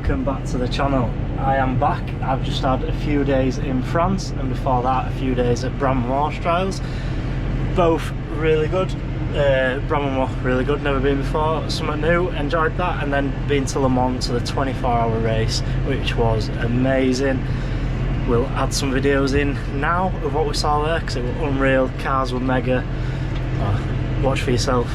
welcome back to the channel. I am back. I've just had a few days in France, and before that a few days at MANS trials. Both really good. MANS really good, never been before, something new, enjoyed that. And then been to Le Mans to the 24-hour race, which was amazing. We'll add some videos in now of what we saw there because it was unreal. Cars were mega. Watch for yourself.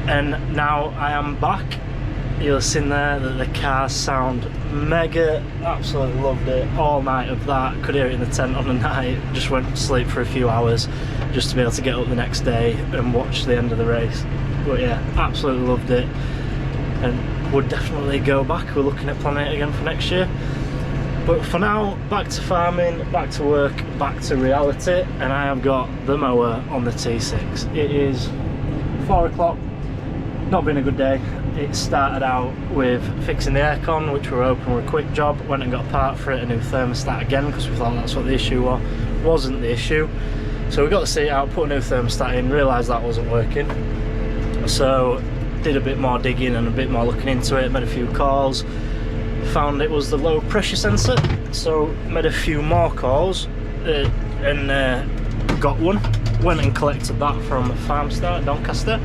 And now I am back. You'll have seen there that the cars sound mega. Absolutely loved it. All night of that. Could hear it in the tent on the night. Just went to sleep for a few hours just to be able to get up the next day and watch the end of the race. But yeah, absolutely loved it. And would definitely go back. We're looking at planning it again for next year. But for now, back to farming, back to work, back to reality. And I have got the mower on the T6. It is 4 o'clock. Not been a good day. It started out with fixing the aircon, which we were hoping were a quick job. Went and got a part for it, a new thermostat again, because we thought that's what the issue was. Wasn't the issue. So we got the seat out, put a new thermostat in, realised that wasn't working. So did a bit more digging and a bit more looking into it, made a few calls. Found it was the low pressure sensor, so made a few more calls and got one. Went and collected that from Farmstar, Doncaster.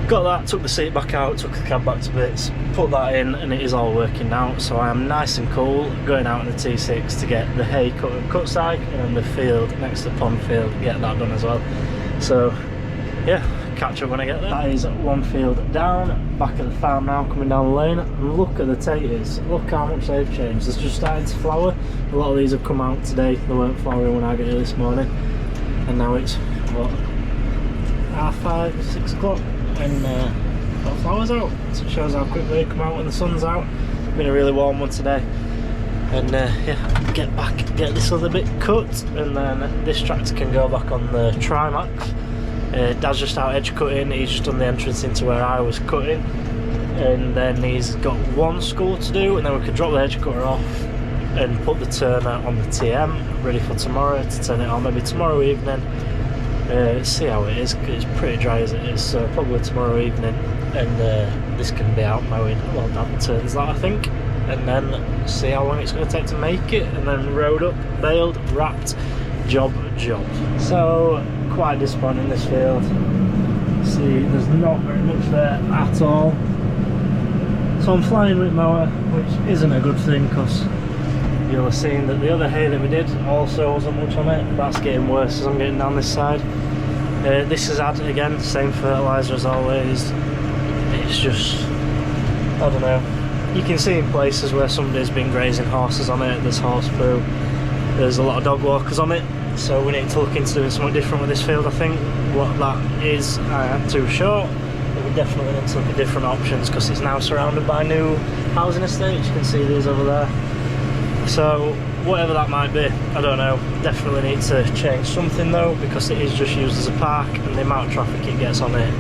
Got that, took the seat back out, took the cab back to bits, put that in, and it is all working now. So I am nice and cool going out in the T6 to get the hay cut and cut side, and the field next to the pond field, get that done as well. So yeah, catch up when I get there. That is one field down, back at the farm now, coming down the lane, and look at the taters. Look how much they've changed. They're just starting to flower. A lot of these have come out today. They weren't flowering when I got here this morning, and now it's what, 5:30, 6 o'clock. And got flowers out, so it shows how quickly they come out when the sun's out. Been a really warm one today. And yeah, get back, get this other bit cut, and then this tractor can go back on the Trimax. Dad's just out edge cutting. He's just done the entrance into where I was cutting, and then he's got one school to do, and then we could drop the edge cutter off and put the turner on the TM ready for tomorrow to turn it on, maybe tomorrow evening. See how it is. It's pretty dry as it is, so probably tomorrow evening, and this can be out mowing. Well, that turns that, I think, and then see how long it's going to take to make it, and then road up, baled, wrapped, job. So quite disappointing this field. See, there's not very much there at all. So I'm flying with mower, which isn't a good thing, because you'll have seen that the other hay that we did also wasn't much on it. That's getting worse as I'm getting down this side. This has had, again, same fertiliser as always. It's just, I don't know. You can see in places where somebody's been grazing horses on it, there's horse poo. There's a lot of dog walkers on it. So we need to look into doing something different with this field, I think. What that is, I am too short. But we definitely need to look at different options, because it's now surrounded by new housing estates. You can see these over there. So whatever that might be, I don't know. Definitely need to change something though, because it is just used as a park, and the amount of traffic it gets on it,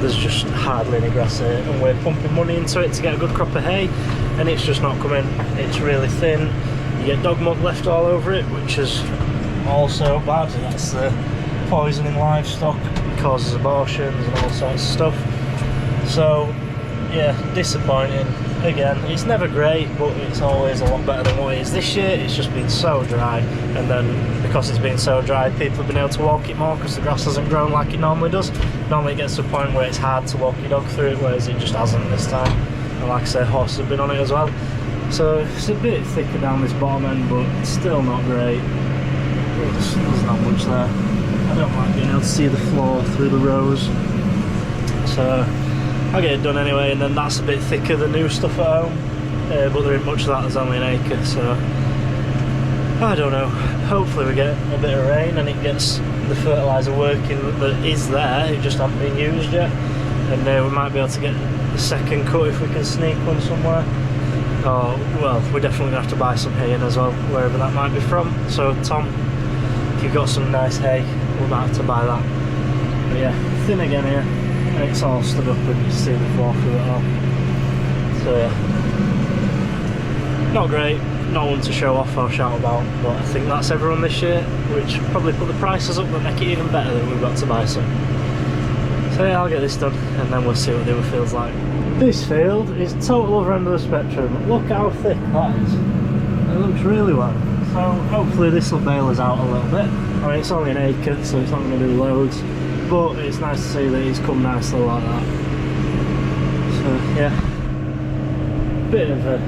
there's just hardly any grass here, and we're pumping money into it to get a good crop of hay, and it's just not coming. It's really thin. You get dog muck left all over it, which is also bad. That's the poisoning livestock, causes abortions and all sorts of stuff. So yeah, disappointing. Again, it's never great, but it's always a lot better than what it is this year. It's just been so dry, and then because it's been so dry, people have been able to walk it more because the grass hasn't grown like it normally does. Normally it gets to a point where it's hard to walk your dog through it, whereas it just hasn't this time. And like I say, horses have been on it as well. So it's a bit thicker down this bottom end, but still not great. There's not much there. I don't like being able to see the floor through the rows. So I'll get it done anyway, and then that's a bit thicker than new stuff at home, but there ain't much of that, there's only an acre, so I don't know. Hopefully we get a bit of rain and it gets the fertiliser working that is there, it just hasn't been used yet, and we might be able to get the second cut if we can sneak one somewhere. Oh, well, we're definitely going to have to buy some hay in as well, wherever that might be from. So Tom, if you've got some nice hay, we might have to buy that. But yeah, thin again here, and it's all stood up and you see the floor through it all. So yeah, not great, not one to show off or shout about, but I think that's everyone this year, which probably put the prices up but make it even better that we've got to buy some. So yeah, I'll get this done and then we'll see what the other field's like. This field is total other end of the spectrum. Look how thick that is. It looks really well. So hopefully this will bail us out a little bit. I mean, it's only an acre, so it's not going to do loads, but it's nice to see that it's come nicely like that. So yeah, bit of a,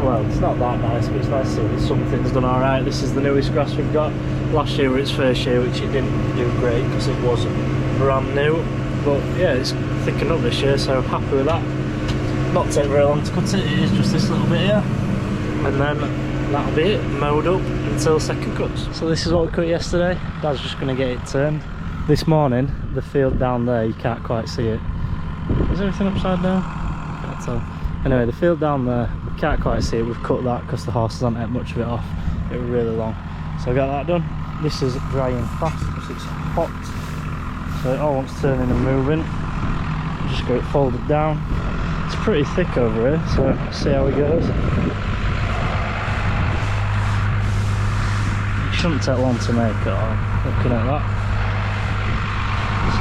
well, it's not that nice, but it's nice to see that something's done alright. This is the newest grass we've got. Last year was its first year, which it didn't do great because it was brand new. But yeah, it's thickened up this year, so I'm happy with that. Not take very long to cut it, it is just this little bit here. And then that'll be it, mowed up until second cuts. So this is what we cut yesterday. Dad's just going to get it turned. This morning, the field down there, you can't quite see it. Is everything upside down? Can't tell. Anyway, the field down there, we can't quite see it. We've cut that because the horses haven't had much of it off. It was really long. So I got that done. This is drying fast because it's hot. So it all wants turning and moving. Just got it folded down. It's pretty thick over here, so let's see how it goes. It shouldn't take long to make it all, looking at that.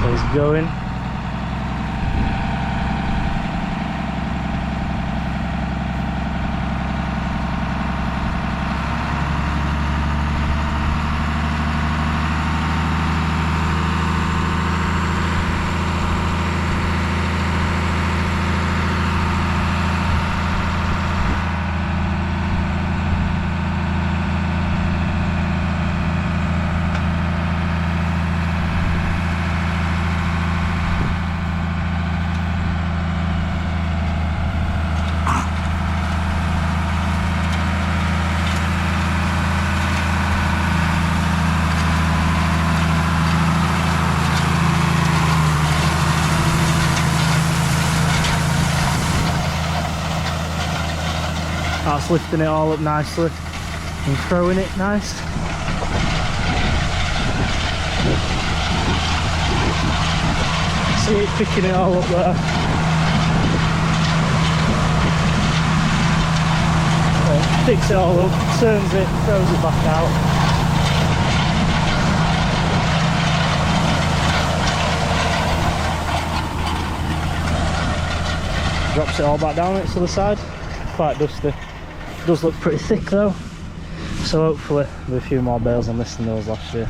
So it's going. That's lifting it all up nicely and throwing it nice. See it picking it all up there. Picks it all up, turns it, throws it back out. Drops it all back down its other side. Quite dusty. Does look pretty thick though, so hopefully there'll be a few more bales on this than there was last year.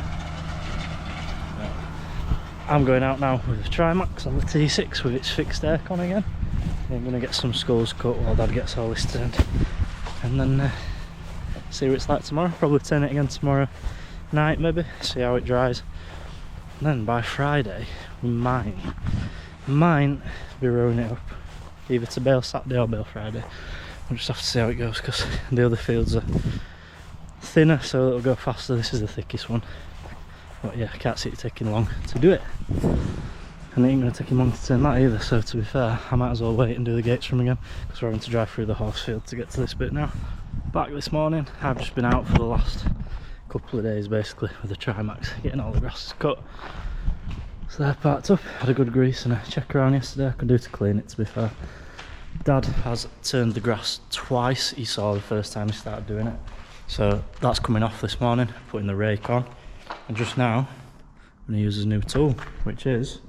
I'm going out now with the Trimax on the T6 with its fixed aircon again. I'm going to get some skulls cut while Dad gets all this turned, and then see what it's like tomorrow. Probably turn it again tomorrow night maybe, see how it dries, and then by Friday we might be rowing it up either to bale Saturday or bale Friday. We'll just have to see how it goes because the other fields are thinner, so it'll go faster. This is the thickest one, but yeah, I can't see it taking long to do it, and it ain't going to take him long to turn that either. So to be fair, I might as well wait and do the gates from again because we're having to drive through the horse field to get to this bit now. Back this morning, I've just been out for the last couple of days basically with the Trimax, getting all the grasses cut. So they're parked up, had a good grease and a check around yesterday. I could do to clean it, to be fair. Dad has turned the grass twice. He saw the first time he started doing it, so that's coming off this morning, putting the rake on, and just now I'm going to use his new tool, which is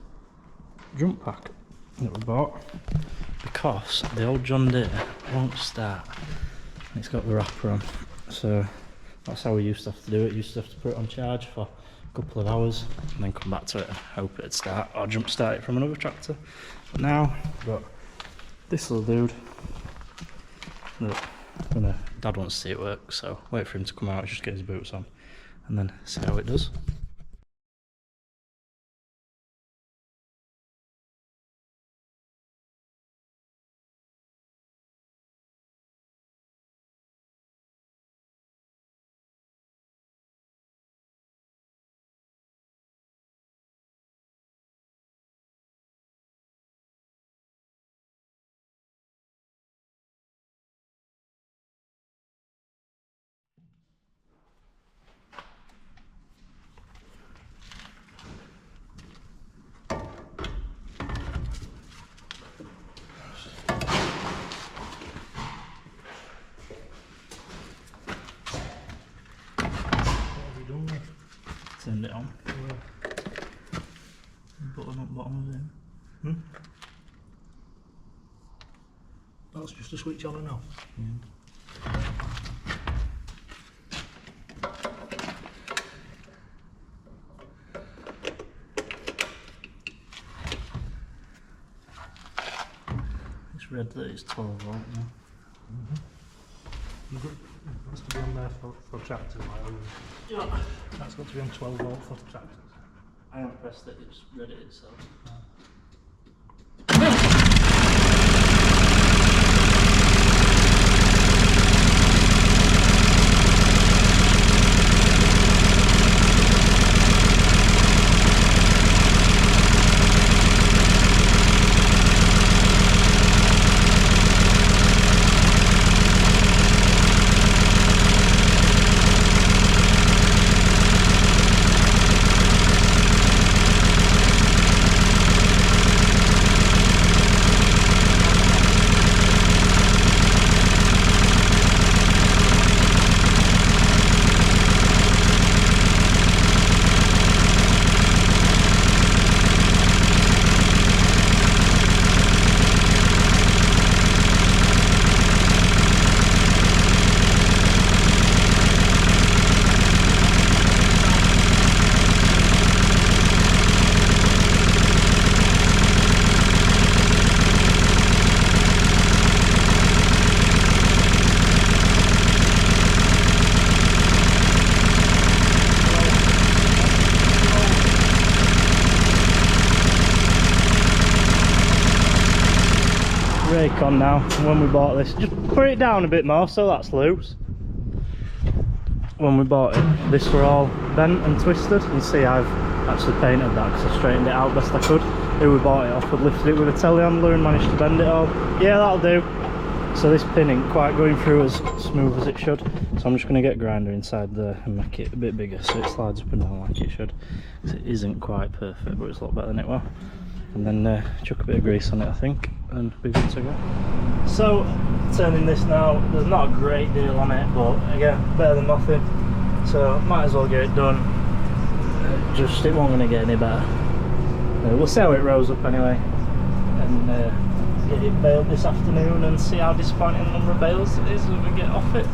a jump pack that we bought because the old John Deere won't start and it's got the wrapper on. So that's how we used to have to do it. Used to have to put it on charge for a couple of hours and then come back to it and hope it'd start, or jump start it from another tractor. But now we've got this little dude that Dad wants to see it work, so wait for him to come out, just get his boots on and then see how it does. Turned it on. Button up, bottom of it. That's just a switch on and off. It's read that it's 12 volt now. That's to be on there for tractors. Yeah. That's got to be on 12 volt for tractors. I haven't pressed it, it's read it itself. Rake on now. When we bought this, just put it down a bit more so that's loose. When we bought it, this were all bent and twisted. You see I've actually painted that because I straightened it out best I could. Who we bought it off had lifted it with a telehandler and managed to bend it all. Yeah, that'll do. So this pin ain't quite going through as smooth as it should. So I'm just going to get a grinder inside there and make it a bit bigger so it slides up and down like it should. Because it isn't quite perfect, but it's a lot better than it was. And then chuck a bit of grease on it, I think, and be good to go. So, turning this now, there's not a great deal on it, but again, better than nothing. So, might as well get it done. Just, it won't gonna get any better. We'll see how it rolls up anyway, and get it baled this afternoon and see how disappointing the number of bales it is as we get off it.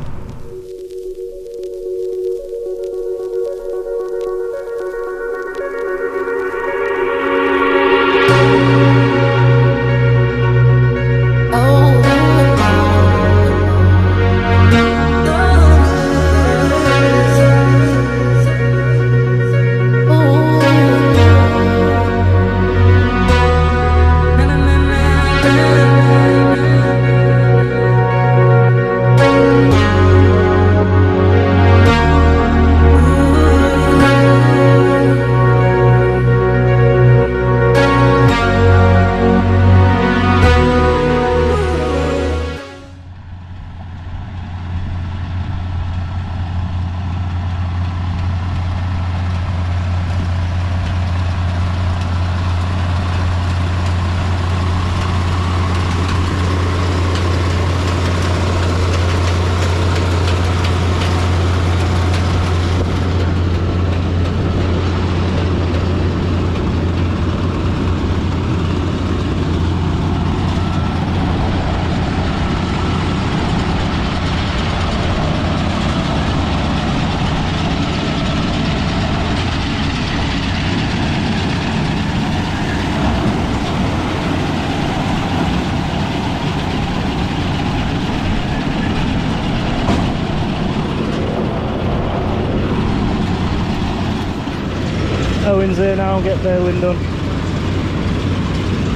Owen's here now, get baling done.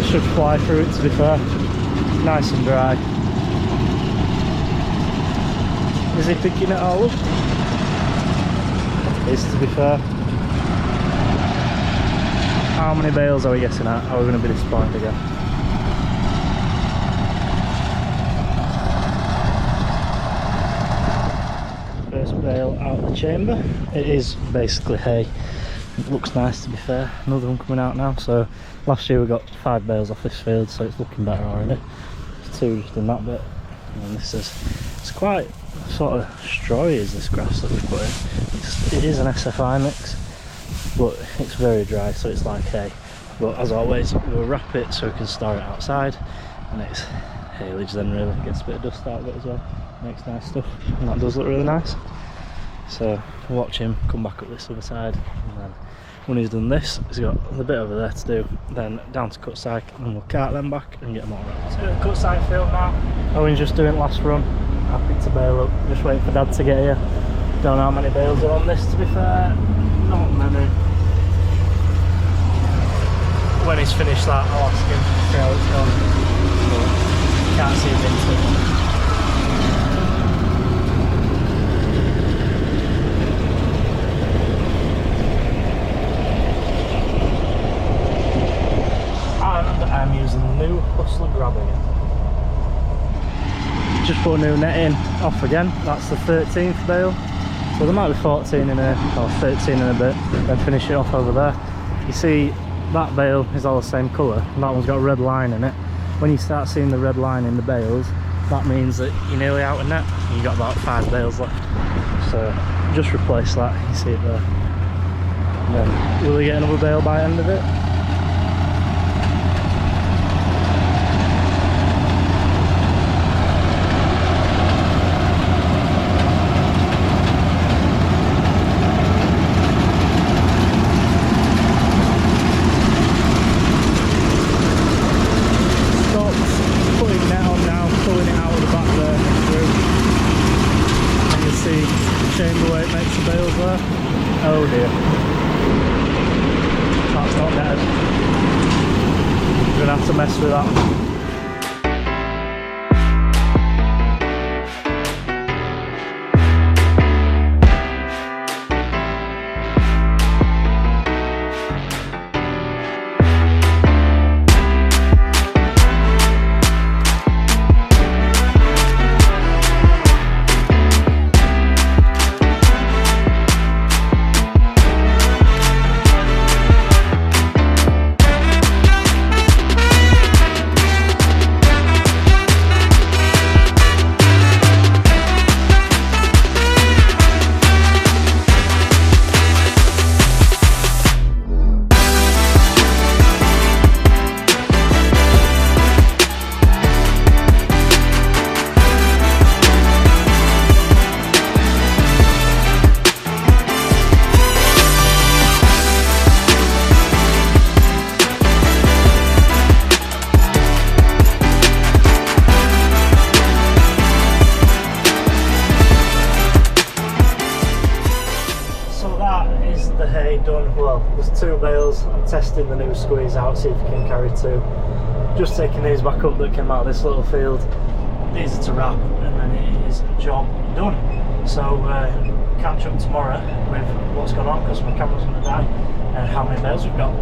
Should fly through it to be fair. Nice and dry. Is he picking it all up? It is to be fair. How many bales are we guessing at? Are we going to be disappointed again? First bale out of the chamber. It is basically hay. It looks nice to be fair. Another one coming out now. So last year we got 5 bales off this field, so it's looking better already. There's 2 just in that bit, and then this is, it's quite sort of strawy is this grass that we've put in. It is an SFI mix, but it's very dry, so it's like hay. But as always, we'll wrap it so we can store it outside, and it's haylage then really, gets a bit of dust out of it as well, makes nice stuff, and that does look really nice. So we'll watch him come back up this other side, and then when he's done this, he's got a bit over there to do, then down to cut side, and we'll cart them back and get them all wrapped. So the cut side field now. Owen's just doing last run, happy to bail up, just waiting for Dad to get here. Don't know how many bales are on this, to be fair, not many. When he's finished that, I'll ask him to see how it's gone, but can't see him into it. And I'm using the new Hustler grab again. Just put a new net in, off again, that's the 13th bale. So there might be 14 in here, or 13 in a bit, then finish it off over there. You see, that bale is all the same colour, and that one's got a red line in it. When you start seeing the red line in the bales, that means that you're nearly out of net. You've got about 5 bales left. So just replace that, you see it there. And then, will we get another bale by the end of it? Chamberweight makes the bales there. Oh dear. That's not dead. We're gonna have to mess with that. The hay done. Well, there's 2 bales. I'm testing the new squeeze out, see if it can carry 2. Just taking these back up that came out of this little field. These are to wrap, and then it is job done. So catch up tomorrow with what's gone on, because my camera's going to die, and how many bales we've got.